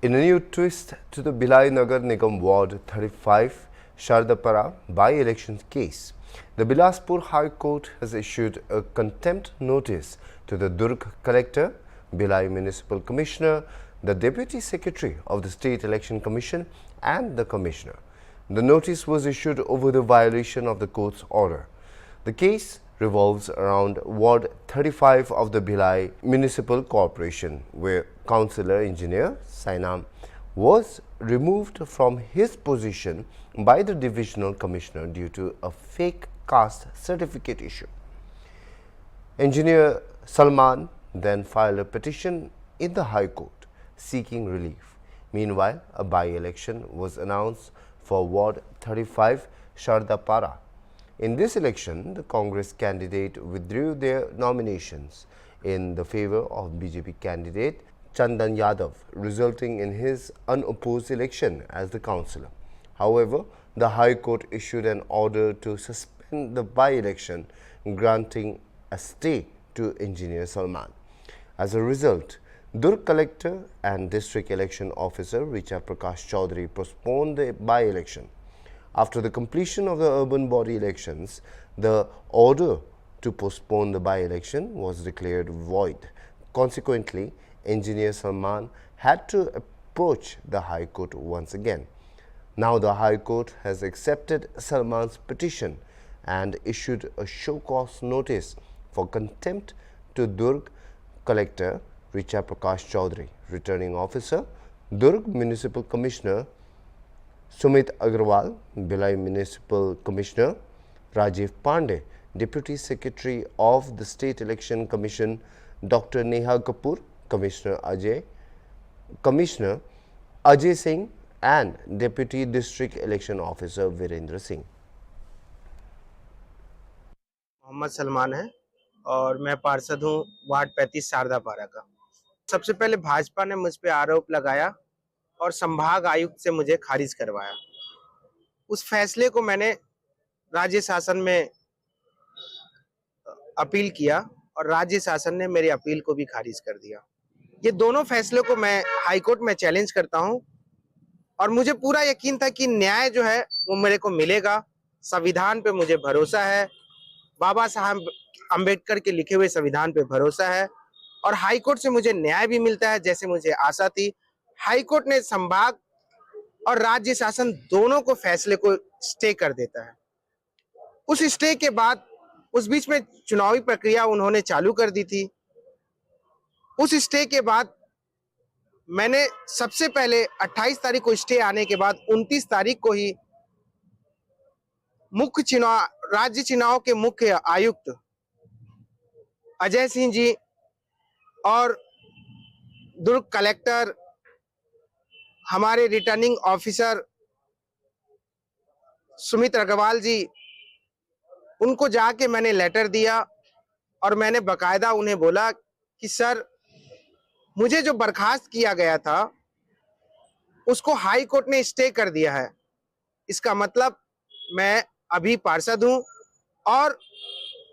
In a new twist to the Bhilai Nagar Nigam Ward 35 Shardapara by-election case, the Bilaspur High Court has issued a contempt notice to the Durg Collector, Bhilai Municipal Commissioner, the Deputy Secretary of the State Election Commission and the Commissioner. The notice was issued over the violation of the court's order. The case revolves around Ward 35 of the Bhilai Municipal Corporation, where Councillor Engineer Sainam was removed from his position by the Divisional Commissioner due to a fake caste certificate issue. Engineer Salman then filed a petition in the High Court seeking relief. Meanwhile, a by-election was announced for Ward 35 Shardapara. In this election, the Congress candidate withdrew their nominations in the favor of BJP candidate Chandan Yadav, resulting in his unopposed election as the councillor. However, the High Court issued an order to suspend the by-election, granting a stay to Engineer Salman. As a result, Durg Collector and District Election Officer Richa Prakash Chaudhary postponed the by-election. After the completion of the urban body elections, the order to postpone the by-election was declared void. Consequently, Engineer Salman had to approach the High Court once again. Now the High Court has accepted Salman's petition and issued a show cause notice for contempt to Durg Collector Richa Prakash Chaudhary, Returning Officer, Durg Municipal Commissioner Sumit Agarwal, Bhilai Municipal Commissioner Rajiv Pandey, Deputy Secretary of the State Election Commission Dr. Neha Kapoor, Commissioner Ajay Singh and Deputy District Election Officer Virendra Singh. Mohammad Salman है और मैं पार्षद हूँ ward 35 शारदापारा का। सबसे पहले भाजपा ने मुझ पे आरोप लगाया और संभाग आयुक्त से मुझे खारिज करवाया। उस फैसले को मैंने राज्य शासन में अपील किया और राज्य शासन ने मेरी अपील को भी खारिज कर दिया। ये दोनों फैसलों को मैं हाई कोर्ट में चैलेंज करता हूं और मुझे पूरा यकीन था कि न्याय जो है वो मेरे को मिलेगा। संविधान पे मुझे भरोसा है, बाबा साहब अंबेडकर के लिखे हुए संविधान पे भरोसा है और हाई कोर्ट से मुझे न्याय भी मिलता है जैसे मुझे आशा थी। हाई कोर्ट ने संभाग और राज्य शासन दोनों को फैसले को स्टे कर देता है। उस स्टे के बाद उस बीच में चुनावी प्रक्रिया उन्होंने चालू कर दी थी। उस स्टे के बाद मैंने सबसे पहले 28 तारीख को स्टे आने के बाद 29 तारीख को ही मुख्य चुनाव राज्य चुनाव के मुख्य आयुक्त अजय सिंह जी और दुर्ग कलेक्टर हमारे रिटर्निंग ऑफिसर सुमित अग्रवाल जी, उनको जाके मैंने लेटर दिया और मैंने बकायदा उन्हें बोला कि सर, मुझे जो बर्खास्त किया गया था उसको हाई कोर्ट ने स्टे कर दिया है। इसका मतलब मैं अभी पार्षद हूं और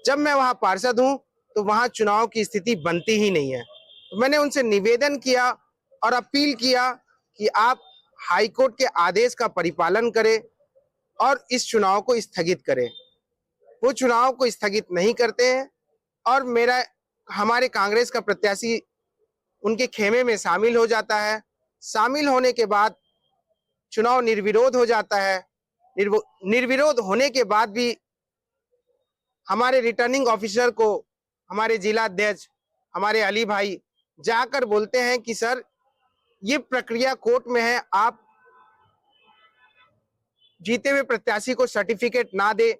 जब मैं वहां पार्षद हूं तो वहां चुनाव की स्थिति बनती ही नहीं है। तो मैंने उनसे निवेदन किया और अपील किया कि आप हाई कोर्ट के आदेश का परिपालन करें और इस चुनाव को स्थगित करें। वो चुनाव को स्थगित नहीं करते हैं और हमारे कांग्रेस का प्रत्याशी उनके खेमे में शामिल हो जाता है। शामिल होने के बाद चुनाव निर्विरोध हो जाता है। निर्विरोध होने के बाद भी हमारे रिटर्निंग ऑफिसर को हमारे जिला अध्यक्ष हमारे अली भाई जाकर बोलते हैं कि सर, ये प्रक्रिया कोर्ट में है, आप जीते हुए प्रत्याशी को सर्टिफिकेट ना दे,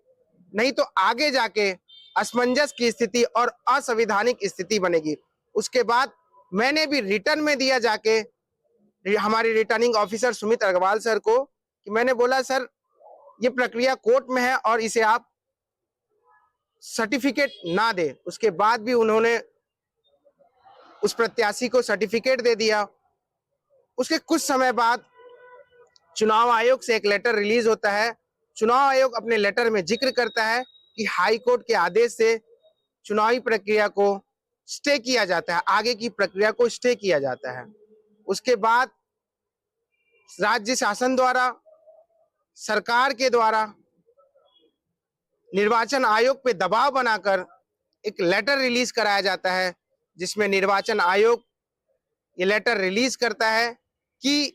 नहीं तो आगे जाके असमंजस की स्थिति और असंवैधानिक स्थिति बनेगी। उसके बाद मैंने भी रिटर्न में दिया जाके हमारे returning officer Sumit Agrawal sir को कि मैंने बोला सर, ये प्रक्रिया कोर्ट में है और इसे आप सर्टिफिकेट ना दे। उसके बाद भी उन्होंने उस प्रत्याशी को सर्टिफिकेट दे दिया। उसके कुछ समय बाद चुनाव आयोग से एक लेटर रिलीज होता है। चुनाव आयोग अपने लेटर में जिक्र करता है कि हाई कोर्ट के आदेश से चुनावी प्रक्रिया को स्टे किया जाता है, आगे की प्रक्रिया को स्टे किया जाता है। उसके बाद राज्य शासन द्वारा, सरकार के द्वारा निर्वाचन आयोग पे दबाव बनाकर एक लेटर रिलीज कराया जाता है, जिसमें निर्वाचन आयोग ये लेटर रिलीज करता है कि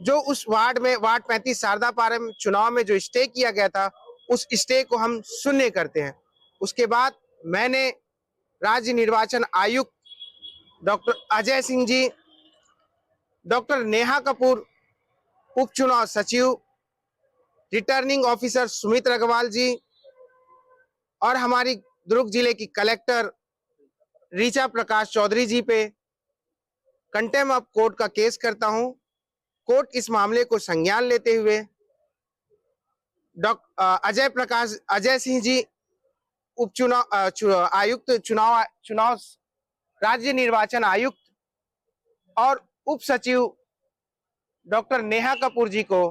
जो उस वार्ड में वार्ड 35 शारदा पारा में चुनाव में जो स्टे किया गया था, उस स्टे को हम शून्य करते हैं। उसके बाद मैंने राज्य निर्वाचन आयुक्त डॉक्टर अजय सिंह जी, डॉक्टर नेहा कपूर, उपचुनाव सचिव, रिटर्निंग ऑफिसर सुमित अग्रवाल जी और हमारी दुर्ग जिले की कलेक्टर ऋचा प्रकाश चौधरी जी पे कंटेम्प्ट ऑफ कोर्ट का केस करता हूं। कोर्ट इस मामले को संज्ञान लेते हुए अजय सिंह जी उपचुनाव आयुक्त चुनाव राज्य निर्वाचन आयुक्त और उप सचिव डॉक्टर नेहा कपूर जी को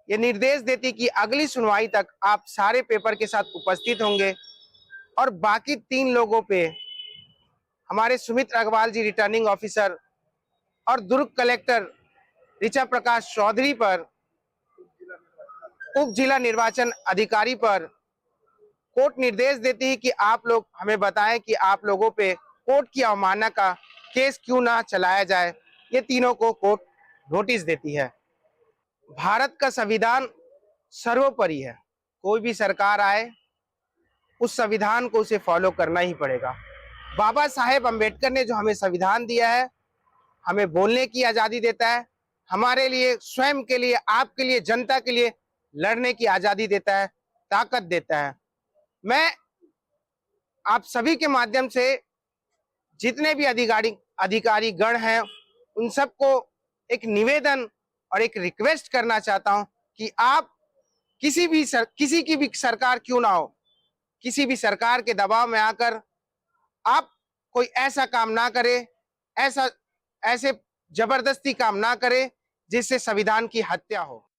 ये निर्देश देती कि अगली सुनवाई तक आप सारे पेपर के साथ उपस्थित होंगे और बाकी 3 लोगों पे हमारे सुमित अग्रवाल जी रिटर्निंग ऑफिसर और दुर्ग कलेक्टर ऋचा प्रकाश चौधरी पर, उप जिला निर्वाचन अधिकारी पर कोर्ट निर्देश देती है कि आप लोग हमें बताएं कि आप लोगों पे कोर्ट की अवमानना का केस क्यों ना चलाया जाए। ये तीनों को कोर्ट नोटिस देती है। भारत का संविधान सर्वोपरि है। कोई भी सरकार आए, उस संविधान को उसे फॉलो करना ही पड़ेगा। बाबा साहेब अम्बेडकर ने जो हमें संविधान दिया है, हमें बोलने की आजादी देता है, हमारे लिए, स्वयं के लिए, आपके लिए, जनता के लिए लड़ने की आजादी देता है, ताकत देता है। मैं आप सभी के माध्यम से जितने भी अधिकारी गण हैं, उन सबको एक निवेदन और एक रिक्वेस्ट करना चाहता हूं कि आप किसी की भी सरकार क्यों ना हो, किसी भी सरकार के दबाव में आकर आप कोई ऐसा काम ना करे, ऐसे जबरदस्ती काम ना करे जिससे संविधान की हत्या हो।